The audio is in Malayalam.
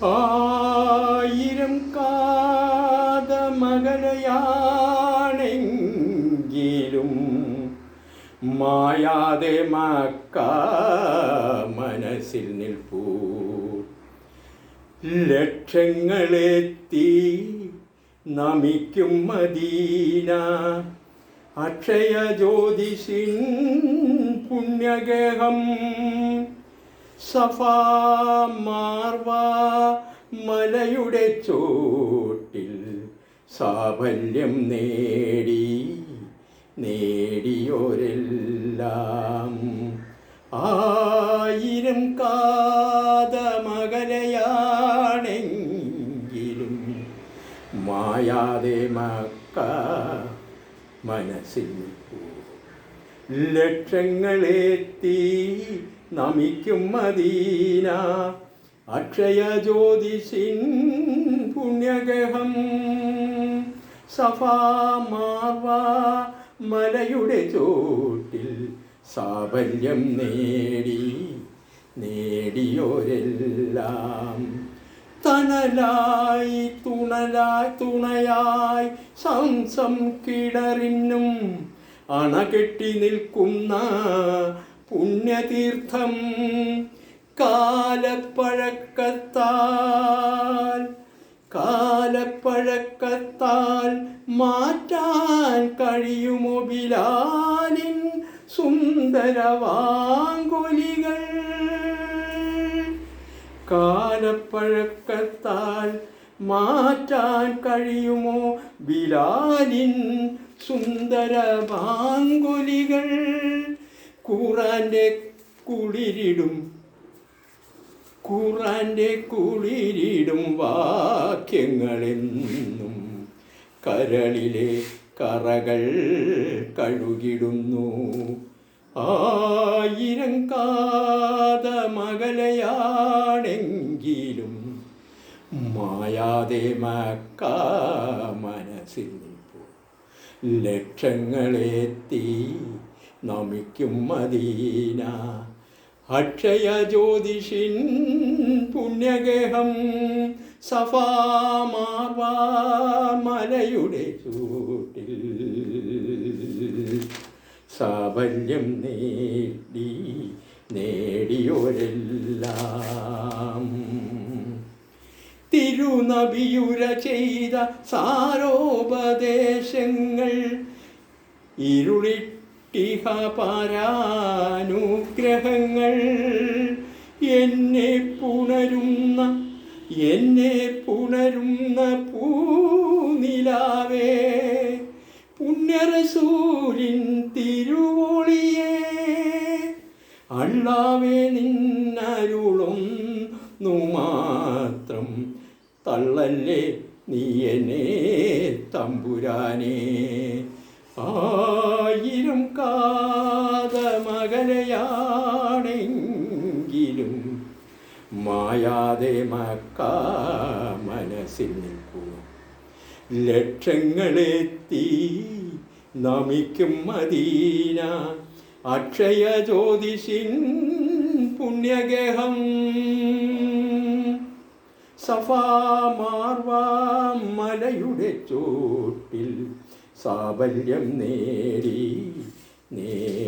ആയിരം കാതമകലയാണെങ്കിലും മായാതെ മക്ക മനസ്സിൽ നിൽപ്പൂ. ലക്ഷങ്ങളെത്തി നമിക്കും മദീന, അക്ഷയ ജ്യോതിഷിൻ പുണ്യഗേഹം. സഫാ മാർവ മലയുടെ ചോട്ടിൽ സാഫല്യം നേടിയോരെല്ലാം. ആയിരം കാതമകലയാണെങ്കിലും മായാതെ മക്ക മനസ്സിൽ നിൽപ്പൂ. ലക്ഷങ്ങളെത്തി നമിക്കും മദീന, അക്ഷയ ജ്യോതിഷിൻ പുണ്യഗേഹം. സഫാ മാർവ മലയുടെ ചോട്ടിൽ സാഫല്യം നേടിയോരെല്ലാം. തണലായി തുണയായി സംസം കിണറിനും അണകെട്ടി നിൽക്കുന്ന പുണ്യതീർത്ഥം. കാലപ്പഴക്കത്താൽ മാറ്റാൻ കഴിയുമോ ബിലാലിൻ സുന്ദരവാങ്കുലികൾ? കാലപ്പഴക്കത്താൽ മാറ്റാൻ കഴിയുമോ ബിലാലിൻ സുന്ദരവാങ്കുലികൾ? ഖുറാന്റെ കുളിരിടും വാക്യങ്ങളെന്നും കരളിലെ കറകൾ കഴുകിടുന്നു. ആയിരം കാതമകലയാണെങ്കിലും മായാതെ മക്ക മനസ്സിൽ നിൽപ്പൂ. ലക്ഷങ്ങളെത്തി നമിക്കും മദീന, അക്ഷയ ജ്യോതിഷിൻ പുണ്യഗേഹം. സഫാ മാർവ മലയുടെ ചൂട്ടിൽ സാഫല്യം നേടിയോരെല്ലാം. തിരുനബിയുര ചെയ്ത സാരോപദേശങ്ങൾ ഇരുളിട്ടിഹ പരാനുഗ്രഹങ്ങൾ. എന്നെ പുണരുന്ന പൂനിലാവേ, പുണ്യറസൂലിൻ തിരുവോളിയേ, അള്ളാവേ നിന്നരുളൊന്നു മാത്രം തള്ളല്ലേ നീ എന്നെ തമ്പുരാനേ. ആയിരം കാതമകലയാണെങ്കിലും മായാതെ മക്ക മനസ്സിൽ നിൽപ്പൂ. ലക്ഷങ്ങളെത്തി നമിക്കും മദീന, അക്ഷയ ജ്യോതിഷിൻ പുണ്യഗേഹം. സഫാ മാർവ മലയുടെ ചോട്ടിൽ സാഫല്യം നേടിയോരെല്ലാം.